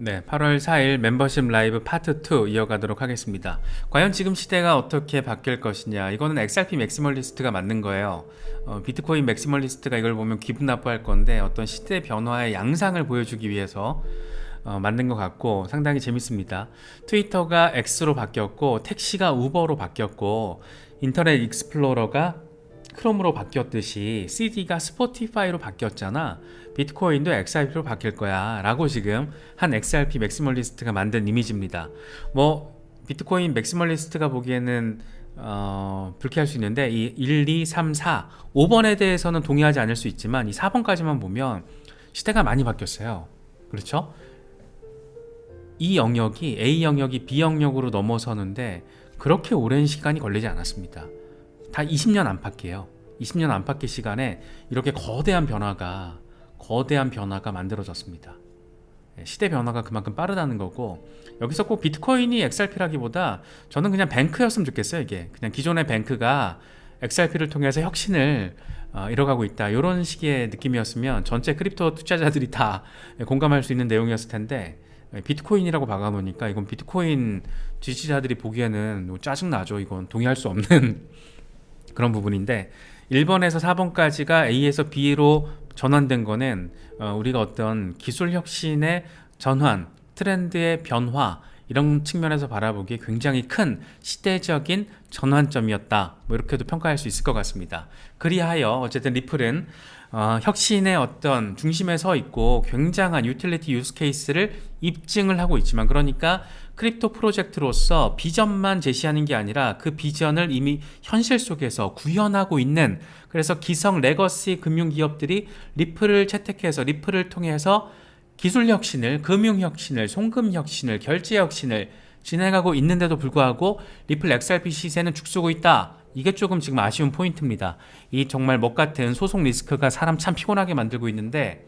네, 8월 4일 멤버십 라이브 파트 2 이어가도록 하겠습니다. 과연 지금 시대가 어떻게 바뀔 것이냐? 이거는 XRP 맥시멀리스트가 만든 거예요. 비트코인 맥시멀리스트가 이걸 보면 기분 나빠할 건데 어떤 시대 변화의 양상을 보여주기 위해서 만든 것 같고 상당히 재밌습니다. 트위터가 X로 바뀌었고 택시가 우버로 바뀌었고 인터넷 익스플로러가 크롬으로 바뀌었듯이 CD가 스포티파이로 바뀌었잖아. 비트코인도 XRP로 바뀔 거야 라고 지금 한 XRP 맥시멀리스트가 만든 이미지입니다. 뭐 비트코인 맥시멀리스트가 보기에는 불쾌할 수 있는데 이 1, 2, 3, 4, 5번에 대해서는 동의하지 않을 수 있지만 이 4번까지만 보면 시대가 많이 바뀌었어요. 그렇죠? 이 영역이 A 영역이 B 영역으로 넘어서는데 그렇게 오랜 시간이 걸리지 않았습니다. 다 20년 안팎이에요. 20년 안팎의 시간에 이렇게 거대한 변화가 만들어졌습니다. 시대 변화가 그만큼 빠르다는 거고, 여기서 꼭 비트코인이 XRP라기보다 저는 그냥 뱅크였으면 좋겠어요. 이게 그냥 기존의 뱅크가 XRP를 통해서 혁신을 이뤄가고 있다, 이런 식의 느낌이었으면 전체 크립토 투자자들이 다 공감할 수 있는 내용이었을 텐데, 비트코인이라고 박아놓으니까 이건 비트코인 지지자들이 보기에는 짜증나죠. 이건 동의할 수 없는 그런 부분인데, 1번에서 4번까지가 A에서 B로 전환된 거는 우리가 어떤 기술 혁신의 전환, 트렌드의 변화, 이런 측면에서 바라보기에 굉장히 큰 시대적인 전환점이었다, 뭐 이렇게도 평가할 수 있을 것 같습니다. 그리하여 어쨌든 리플은 혁신의 어떤 중심에 서 있고 굉장한 유틸리티 유스 케이스를 입증을 하고 있지만, 그러니까 크립토 프로젝트로서 비전만 제시하는 게 아니라 그 비전을 이미 현실 속에서 구현하고 있는, 그래서 기성 레거시 금융기업들이 리플을 채택해서 리플을 통해서 기술 혁신을, 금융 혁신을, 송금 혁신을, 결제 혁신을 진행하고 있는데도 불구하고 리플 XRP 시세는 죽쓰고 있다. 이게 조금 지금 아쉬운 포인트입니다. 이 정말 먹같은 소송 리스크가 사람 참 피곤하게 만들고 있는데,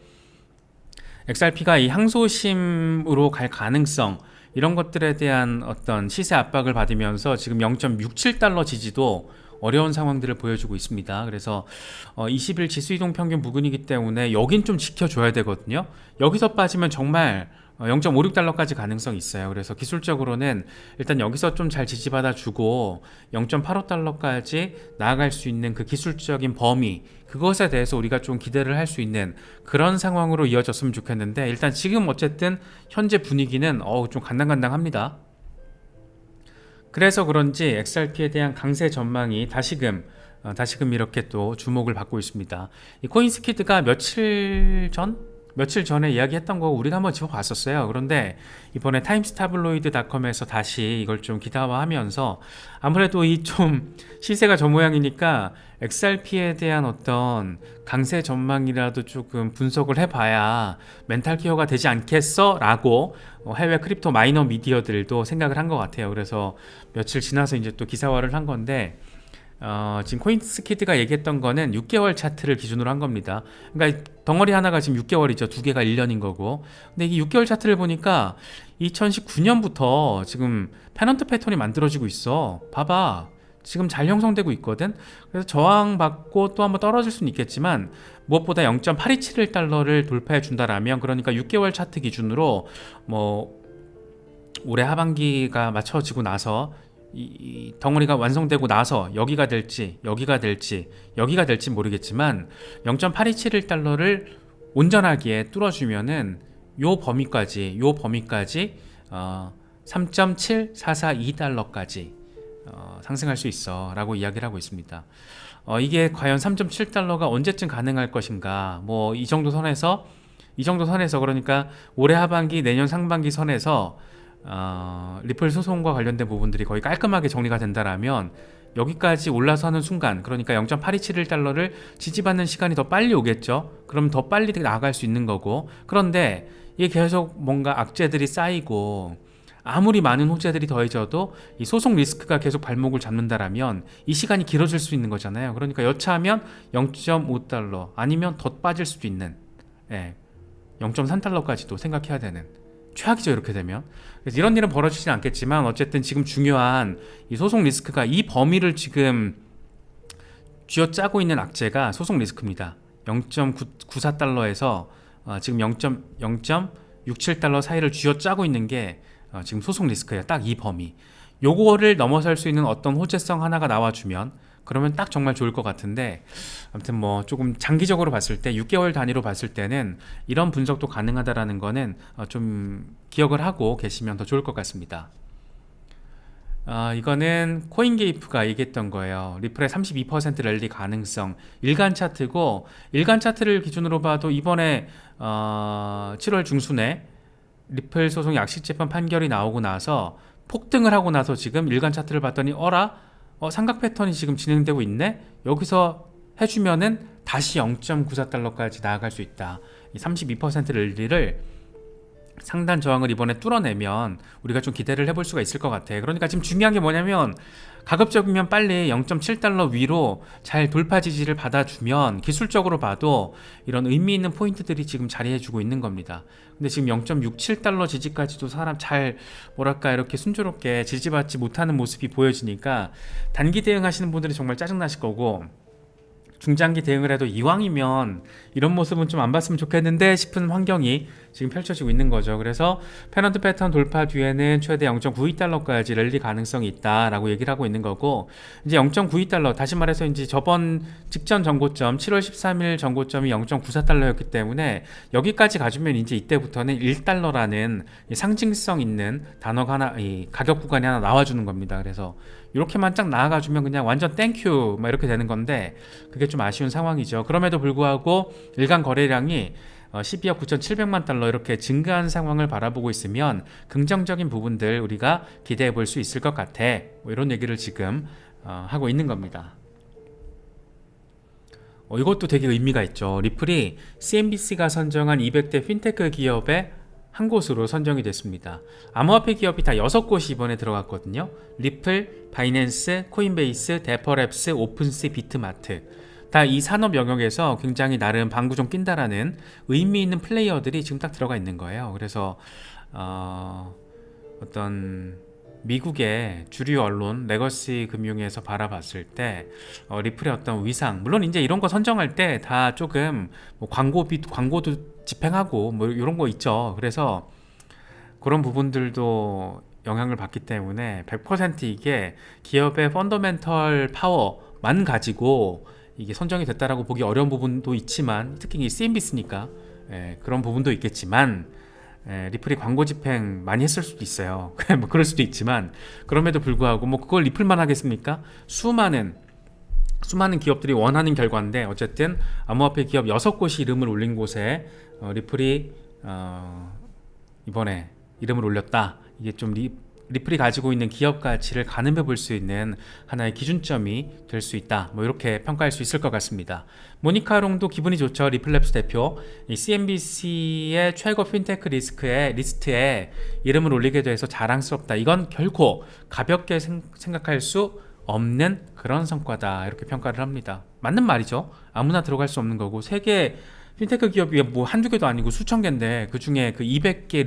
XRP가 이 항소심으로 갈 가능성, 이런 것들에 대한 어떤 시세 압박을 받으면서 지금 0.67달러 지지도 어려운 상황들을 보여주고 있습니다. 그래서 20일 지수 이동 평균 부근이기 때문에 여긴 좀 지켜줘야 되거든요. 여기서 빠지면 정말 0.56달러까지 가능성이 있어요. 그래서 기술적으로는 일단 여기서 좀 잘 지지받아 주고 0.85달러까지 나아갈 수 있는 그 기술적인 범위, 그것에 대해서 우리가 좀 기대를 할 수 있는 그런 상황으로 이어졌으면 좋겠는데, 일단 지금 어쨌든 현재 분위기는 좀 간당간당합니다. 그래서 그런지 XRP에 대한 강세 전망이 다시금 이렇게 또 주목을 받고 있습니다. 이 코인스키드가 며칠 전에 이야기했던 거 우리가 한번 짚어봤었어요. 그런데 이번에 타임스타블로이드닷컴에서 다시 이걸 좀 기타화하면서, 아무래도 이 좀 시세가 저 모양이니까 XRP에 대한 어떤 강세 전망이라도 조금 분석을 해봐야 멘탈 케어가 되지 않겠어? 라고 해외 크립토 마이너 미디어들도 생각을 한 것 같아요. 그래서 며칠 지나서 이제 또 기사화를 한 건데, 지금 코인스키드가 얘기했던 거는 6개월 차트를 기준으로 한 겁니다. 그러니까 덩어리 하나가 지금 6개월이죠. 두 개가 1년인 거고. 근데 이 6개월 차트를 보니까 2019년부터 지금 페넌트 패턴이 만들어지고 있어. 봐봐. 지금 잘 형성되고 있거든. 그래서 저항받고 또 한번 떨어질 수는 있겠지만, 무엇보다 0.827달러를 돌파해 준다라면, 그러니까 6개월 차트 기준으로 뭐 올해 하반기가 맞춰지고 나서 이 덩어리가 완성되고 나서 여기가 될지 모르겠지만 0.827달러를 온전하게 뚫어주면은 요 범위까지 3.7442달러까지 상승할 수 있어 라고 이야기를 하고 있습니다. 이게 과연 3.7달러가 언제쯤 가능할 것인가, 뭐 이 정도 선에서 그러니까 올해 하반기 내년 상반기 선에서 리플 소송과 관련된 부분들이 거의 깔끔하게 정리가 된다라면 여기까지 올라서 하는 순간, 그러니까 0.827달러를 지지받는 시간이 더 빨리 오겠죠. 그럼 더 빨리 나아갈 수 있는 거고, 그런데 이게 계속 뭔가 악재들이 쌓이고 아무리 많은 호재들이 더해져도 이 소송 리스크가 계속 발목을 잡는다라면 이 시간이 길어질 수 있는 거잖아요. 그러니까 여차하면 0.5달러 아니면 더 빠질 수도 있는, 0.3달러까지도 생각해야 되는, 최악이죠 이렇게 되면. 그래서 이런 일은 벌어지진 않겠지만 어쨌든 지금 중요한 이 소송 리스크가, 이 범위를 지금 쥐어짜고 있는 악재가 소송 리스크입니다. 0.94달러에서 지금 0.0 6, 7달러 사이를 쥐어짜고 있는 게 지금 소송 리스크예요. 딱 이 범위. 요거를 넘어설 수 있는 어떤 호재성 하나가 나와주면 그러면 딱 정말 좋을 것 같은데, 아무튼 뭐 조금 장기적으로 봤을 때 6개월 단위로 봤을 때는 이런 분석도 가능하다라는 거는 좀 기억을 하고 계시면 더 좋을 것 같습니다. 이거는 코인게이프가 얘기했던 거예요. 리플의 32% 랠리 가능성, 일간 차트고, 일간 차트를 기준으로 봐도 이번에 7월 중순에 리플 소송 약식재판 판결이 나오고 나서 폭등을 하고 나서 지금 일간 차트를 봤더니 삼각 패턴이 지금 진행되고 있네? 여기서 해주면은 다시 0.94달러까지 나아갈 수 있다. 이 32% 랠리를 상단 저항을 이번에 뚫어내면 우리가 좀 기대를 해볼 수가 있을 것 같아. 그러니까 지금 중요한 게 뭐냐면, 가급적이면 빨리 0.7달러 위로 잘 돌파 지지를 받아주면 기술적으로 봐도 이런 의미 있는 포인트들이 지금 자리해주고 있는 겁니다. 근데 지금 0.67달러 지지까지도 사람 잘 뭐랄까 이렇게 순조롭게 지지받지 못하는 모습이 보여지니까 단기 대응하시는 분들이 정말 짜증나실 거고, 중장기 대응을 해도 이왕이면 이런 모습은 좀 안 봤으면 좋겠는데 싶은 환경이 지금 펼쳐지고 있는 거죠. 그래서 페넌트 패턴 돌파 뒤에는 최대 0.92달러까지 랠리 가능성이 있다라고 얘기를 하고 있는 거고, 이제 0.92달러, 다시 말해서 이제 저번 직전 전고점 7월 13일 전고점이 0.94달러였기 때문에 여기까지 가주면 이제 이때부터는 1달러라는 상징성 있는 단어가 하나, 이 가격 구간이 하나 나와주는 겁니다. 그래서 이렇게만 쫙 나와가주면 그냥 완전 땡큐 막 이렇게 되는 건데, 그게 좀 아쉬운 상황이죠. 그럼에도 불구하고 일간 거래량이 12억 9,700만 달러 이렇게 증가한 상황을 바라보고 있으면 긍정적인 부분들 우리가 기대해 볼 수 있을 것 같아. 뭐 이런 얘기를 지금 하고 있는 겁니다. 이것도 되게 의미가 있죠. 리플이 CNBC가 선정한 200대 핀테크 기업의 한 곳으로 선정이 됐습니다. 암호화폐 기업이 다 6곳이 이번에 들어갔거든요. 리플, 바이낸스, 코인베이스, 데퍼랩스, 오픈시, 비트마트. 다 이 산업 영역에서 굉장히 나름 방구 좀 낀다라는 의미 있는 플레이어들이 지금 딱 들어가 있는 거예요. 그래서 어떤 미국의 주류 언론 레거시 금융에서 바라봤을 때 리플의 어떤 위상, 물론 이제 이런 거 선정할 때 다 조금 뭐 광고도 집행하고 뭐 이런 거 있죠. 그래서 그런 부분들도 영향을 받기 때문에 100% 이게 기업의 펀더멘털 파워만 가지고 이게 선정이 됐다라고 보기 어려운 부분도 있지만, 특히 이 CNBC니까 그런 부분도 있겠지만, 리플이 광고 집행 많이 했을 수도 있어요. 뭐 그럴 수도 있지만, 그럼에도 불구하고 뭐 그걸 리플만 하겠습니까? 수많은 기업들이 원하는 결과인데, 어쨌든 암호화폐 기업 6곳이 이름을 올린 곳에 리플이 이번에 이름을 올렸다. 이게 좀 리플이 가지고 있는 기업 가치를 가늠해 볼 수 있는 하나의 기준점이 될 수 있다. 뭐 이렇게 평가할 수 있을 것 같습니다. 모니카 롱도 기분이 좋죠. 리플랩스 대표. 이 CNBC의 최고 핀테크 리스트에 이름을 올리게 돼서 자랑스럽다. 이건 결코 가볍게 생각할 수 없는 그런 성과다. 이렇게 평가를 합니다. 맞는 말이죠. 아무나 들어갈 수 없는 거고, 세계 핀테크 기업이 뭐 한두 개도 아니고 수천 개인데 그 중에 그 200개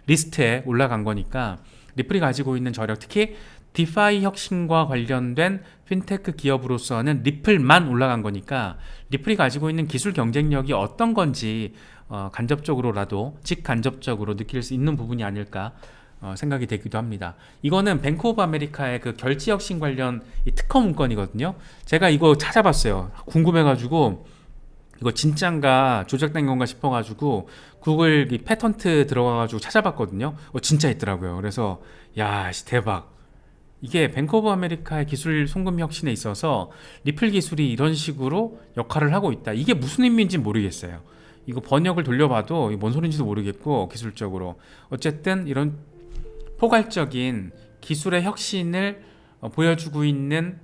리스트에 올라간 거니까, 리플이 가지고 있는 저력, 특히 디파이 혁신과 관련된 핀테크 기업으로서는 리플만 올라간 거니까 리플이 가지고 있는 기술 경쟁력이 어떤 건지 간접적으로라도 직간접적으로 느낄 수 있는 부분이 아닐까 생각이 되기도 합니다. 이거는 뱅크 오브 아메리카의 그 결제 혁신 관련 이 특허 문건이거든요. 제가 이거 찾아봤어요. 궁금해가지고 이거 진짠가 조작된 건가 싶어가지고 구글 이 패턴트 들어가가지고 찾아봤거든요. 진짜 있더라고요. 그래서 야, 대박. 이게 뱅크 오브 아메리카의 기술 송금 혁신에 있어서 리플 기술이 이런 식으로 역할을 하고 있다. 이게 무슨 의미인지 모르겠어요. 이거 번역을 돌려봐도 뭔 소린지도 모르겠고, 기술적으로 어쨌든 이런 포괄적인 기술의 혁신을 보여주고 있는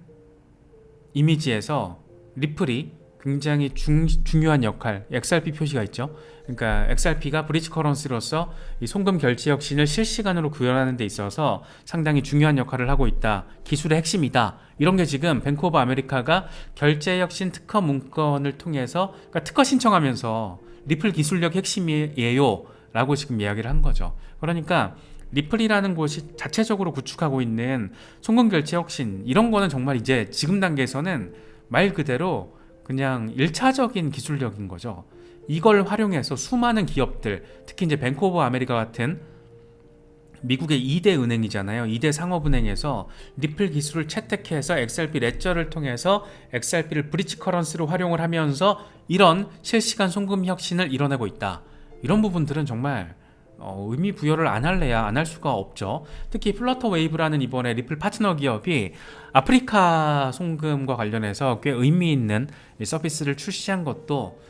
이미지에서 리플이 굉장히 중요한 역할, XRP 표시가 있죠. 그러니까 XRP가 브리지 커런시로서 이 송금 결제 혁신을 실시간으로 구현하는 데 있어서 상당히 중요한 역할을 하고 있다. 기술의 핵심이다. 이런 게 지금 뱅크 오브 아메리카가 결제 혁신 특허 문건을 통해서, 그러니까 특허 신청하면서 리플 기술력 핵심이에요 라고 지금 이야기를 한 거죠. 그러니까 리플이라는 곳이 자체적으로 구축하고 있는 송금 결제 혁신, 이런 거는 정말 이제 지금 단계에서는 말 그대로 그냥 1차적인 기술력인 거죠. 이걸 활용해서 수많은 기업들, 특히 이제 뱅크 오브 아메리카 같은 미국의 2대 은행이잖아요. 2대 상업은행에서 리플 기술을 채택해서 XRP 레저를 통해서 XRP를 브릿지 커런시로 활용을 하면서 이런 실시간 송금 혁신을 이뤄내고 있다. 이런 부분들은 정말 의미 부여를 안 할래야 안 할 수가 없죠. 특히 플러터 웨이브라는 이번에 리플 파트너 기업이 아프리카 송금과 관련해서 꽤 의미 있는 서비스를 출시한 것도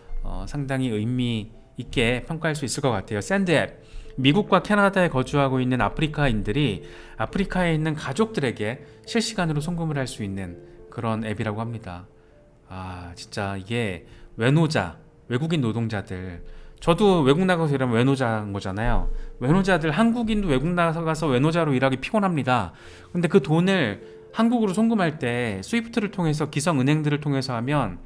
상당히 의미 있게 평가할 수 있을 것 같아요. 샌드앱, 미국과 캐나다에 거주하고 있는 아프리카인들이 아프리카에 있는 가족들에게 실시간으로 송금을 할 수 있는 그런 앱이라고 합니다. 진짜 이게 외노자, 외국인 노동자들, 저도 외국 나가서 일하면 외노자인 거잖아요. 외노자들, 한국인도 외국 나가서 외노자로 일하기 피곤합니다. 근데 그 돈을 한국으로 송금할 때 스위프트를 통해서 기성은행들을 통해서 하면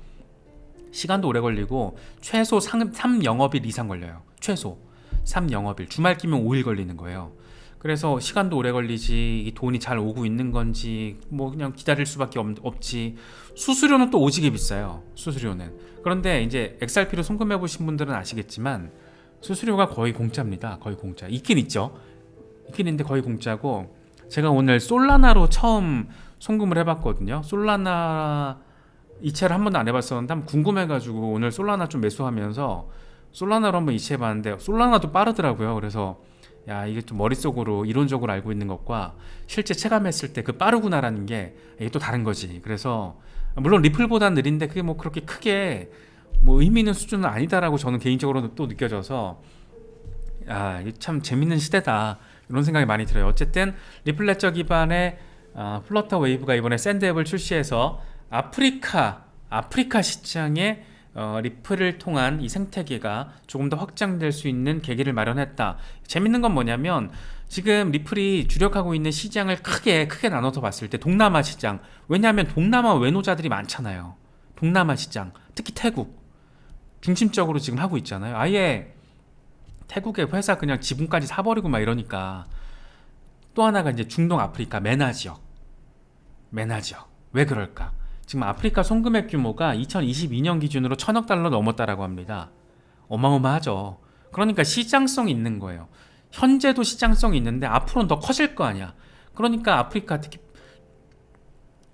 시간도 오래 걸리고 최소 3영업일 이상 걸려요. 최소 3영업일, 주말 끼면 5일 걸리는 거예요. 그래서 시간도 오래 걸리지, 이 돈이 잘 오고 있는 건지 뭐 그냥 기다릴 수밖에 없지. 수수료는 또 오지게 비싸요. 수수료는. 그런데 이제 XRP로 송금해 보신 분들은 아시겠지만 수수료가 거의 공짜입니다. 거의 공짜. 있긴 있죠. 있긴 있는데 거의 공짜고, 제가 오늘 솔라나로 처음 송금을 해봤거든요. 솔라나 이체를 한 번도 안 해봤었는데 한번 궁금해가지고 오늘 솔라나 좀 매수하면서 솔라나로 한번 이체해봤는데 솔라나도 빠르더라고요. 그래서 야, 이게 좀 머릿속으로 이론적으로 알고 있는 것과 실제 체감했을 때 그 빠르구나라는 게 이게 또 다른 거지. 그래서 물론 리플보다 느린데 그게 뭐 그렇게 크게 뭐 의미 있는 수준은 아니다라고 저는 개인적으로 또 느껴져서, 이게 참 재밌는 시대다 이런 생각이 많이 들어요. 어쨌든 리플 레저 기반의 플러터 웨이브가 이번에 샌드앱을 출시해서 아프리카 시장에 리플을 통한 이 생태계가 조금 더 확장될 수 있는 계기를 마련했다. 재밌는 건 뭐냐면 지금 리플이 주력하고 있는 시장을 크게 나눠서 봤을 때 동남아 시장, 왜냐하면 동남아 외노자들이 많잖아요. 동남아 시장, 특히 태국 중심적으로 지금 하고 있잖아요. 아예 태국의 회사 그냥 지분까지 사버리고 막 이러니까. 또 하나가 이제 중동 아프리카 메나 지역. 왜 그럴까? 지금 아프리카 송금액 규모가 2022년 기준으로 1,000억 달러 넘었다라고 합니다. 어마어마하죠. 그러니까 시장성이 있는 거예요. 현재도 시장성이 있는데 앞으로는 더 커질 거 아니야. 그러니까 아프리카, 특히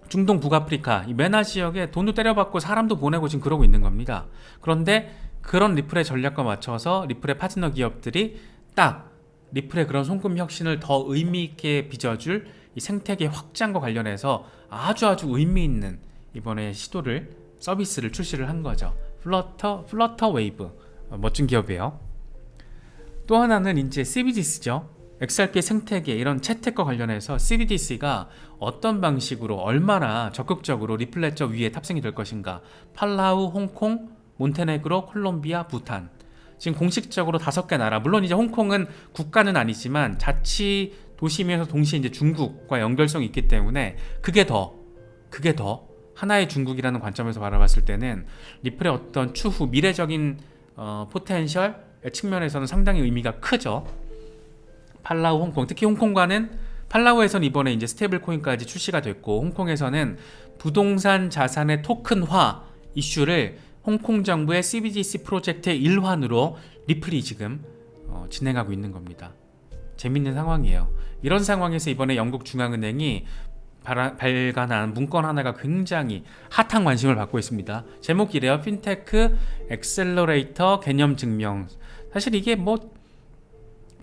중동 북아프리카 이 메나 지역에 돈도 때려받고 사람도 보내고 지금 그러고 있는 겁니다. 그런데 그런 리플의 전략과 맞춰서 리플의 파트너 기업들이 딱 리플의 그런 송금 혁신을 더 의미 있게 빚어줄 이 생태계 확장과 관련해서 아주 의미 있는 이번에 서비스를 출시를 한 거죠. 플러터 웨이브. 멋진 기업이에요. 또 하나는 이제 CBDC죠. XRP의 생태계, 이런 채택과 관련해서 CBDC가 어떤 방식으로 얼마나 적극적으로 리플 레저 위에 탑승이 될 것인가. 팔라우, 홍콩, 몬테네그로, 콜롬비아, 부탄. 지금 공식적으로 5개 나라, 물론 이제 홍콩은 국가는 아니지만 자치 도시면서 동시에 이제 중국과 연결성이 있기 때문에 그게 더 하나의 중국이라는 관점에서 바라봤을 때는 리플의 어떤 추후 미래적인 포텐셜 측면에서는 상당히 의미가 크죠. 팔라우, 홍콩, 특히 팔라우에서는 이번에 이제 스테이블 코인까지 출시가 됐고, 홍콩에서는 부동산 자산의 토큰화 이슈를 홍콩 정부의 CBDC 프로젝트의 일환으로 리플이 지금 진행하고 있는 겁니다. 재밌는 상황이에요. 이런 상황에서 이번에 영국 중앙은행이 발간한 문건 하나가 굉장히 핫한 관심을 받고 있습니다. 제목이 이래요. 핀테크 엑셀러레이터 개념 증명. 사실 이게 뭐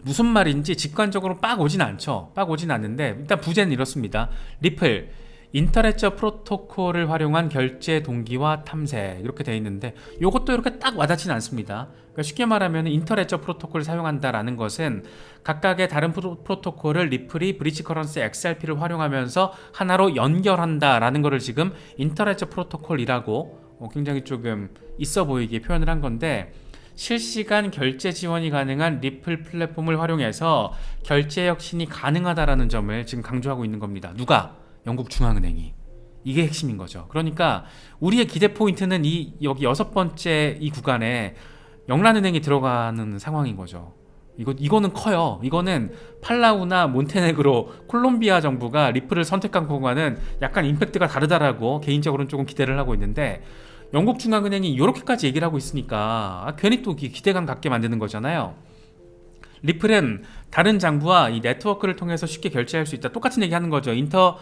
무슨 말인지 직관적으로 빡 오진 않죠. 빡 오진 않는데 일단 부제는 이렇습니다. 리플 인터레저 프로토콜을 활용한 결제 동기화 탐색, 이렇게 되어 있는데 이것도 이렇게 딱 와닿지는 않습니다. 그러니까 쉽게 말하면 인터레저 프로토콜을 사용한다라는 것은 각각의 다른 프로토콜을 리플이 브릿지 커런시 XRP를 활용하면서 하나로 연결한다라는 것을 지금 인터레저 프로토콜이라고 굉장히 조금 있어 보이게 표현을 한 건데, 실시간 결제 지원이 가능한 리플 플랫폼을 활용해서 결제 혁신이 가능하다라는 점을 지금 강조하고 있는 겁니다. 누가? 영국 중앙은행이. 이게 핵심인 거죠. 그러니까 우리의 기대 포인트는 여기 6번째 이 구간에 영란은행이 들어가는 상황인 거죠. 이거는 커요. 이거는 팔라우나 몬테네그로, 콜롬비아 정부가 리플을 선택한 구간은 약간 임팩트가 다르다라고 개인적으로는 조금 기대를 하고 있는데, 영국중앙은행이 이렇게까지 얘기를 하고 있으니까 괜히 또 기대감 갖게 만드는 거잖아요. 리플은 다른 장부와 이 네트워크를 통해서 쉽게 결제할 수 있다. 똑같은 얘기 하는 거죠. 인터레저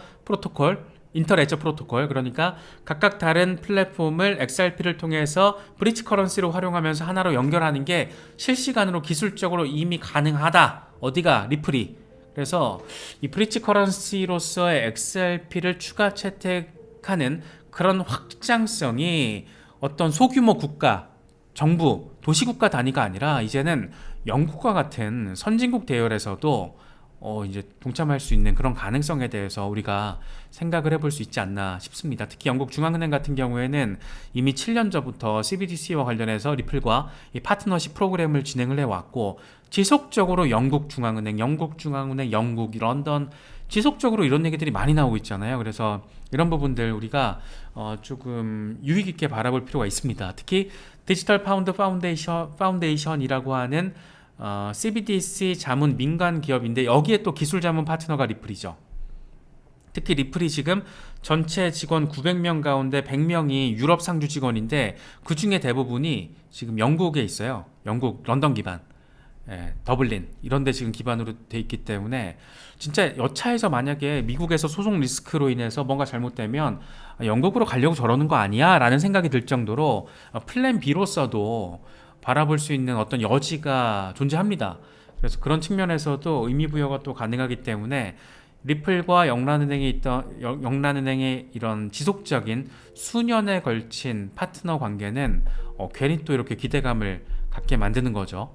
프로토콜. 그러니까 각각 다른 플랫폼을 XRP를 통해서 브릿지 커런시로 활용하면서 하나로 연결하는 게 실시간으로 기술적으로 이미 가능하다. 어디가? 리플이. 그래서 이 브릿지 커런시로서의 XRP를 추가 채택하는 그런 확장성이 어떤 소규모 국가, 정부, 도시국가 단위가 아니라 이제는 영국과 같은 선진국 대열에서도 이제 동참할 수 있는 그런 가능성에 대해서 우리가 생각을 해볼 수 있지 않나 싶습니다. 특히 영국 중앙은행 같은 경우에는 이미 7년 전부터 CBDC와 관련해서 리플과 이 파트너십 프로그램을 진행을 해왔고, 지속적으로 영국 중앙은행, 영국, 런던, 지속적으로 이런 얘기들이 많이 나오고 있잖아요. 그래서 이런 부분들 우리가 조금 유의 깊게 바라볼 필요가 있습니다. 특히 디지털 파운드 파운데이션이라고 하는 CBDC 자문 민간 기업인데, 여기에 또 기술 자문 파트너가 리플이죠. 특히 리플이 지금 전체 직원 900명 가운데 100명이 유럽 상주 직원인데, 그 중에 대부분이 지금 영국에 있어요. 영국 런던 기반, 더블린 이런 데 지금 기반으로 돼 있기 때문에 진짜 여차해서 만약에 미국에서 소송 리스크로 인해서 뭔가 잘못되면 영국으로 가려고 저러는 거 아니야? 라는 생각이 들 정도로 플랜 B로서도 바라볼 수 있는 어떤 여지가 존재합니다. 그래서 그런 측면에서도 의미부여가 또 가능하기 때문에 리플과 영란은행의 이런 지속적인 수년에 걸친 파트너 관계는 괜히 또 이렇게 기대감을 갖게 만드는 거죠.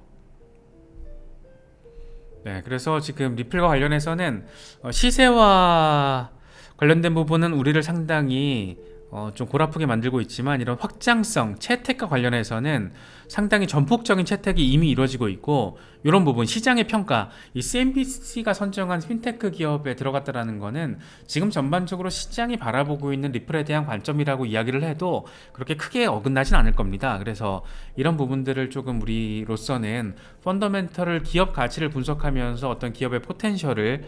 네, 그래서 지금 리플과 관련해서는 시세와 관련된 부분은 우리를 상당히 좀 골아프게 만들고 있지만, 이런 확장성, 채택과 관련해서는 상당히 전폭적인 채택이 이미 이루어지고 있고, 이런 부분 시장의 평가, 이 CNBC가 선정한 핀테크 기업에 들어갔다라는 거는 지금 전반적으로 시장이 바라보고 있는 리플에 대한 관점이라고 이야기를 해도 그렇게 크게 어긋나진 않을 겁니다. 그래서 이런 부분들을 조금 우리로서는 펀더멘털을, 기업 가치를 분석하면서 어떤 기업의 포텐셜을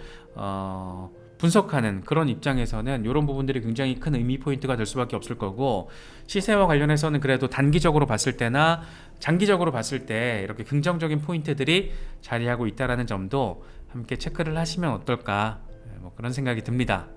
분석하는 그런 입장에서는 이런 부분들이 굉장히 큰 의미 포인트가 될 수밖에 없을 거고, 시세와 관련해서는 그래도 단기적으로 봤을 때나 장기적으로 봤을 때 이렇게 긍정적인 포인트들이 자리하고 있다는 점도 함께 체크를 하시면 어떨까, 뭐 그런 생각이 듭니다.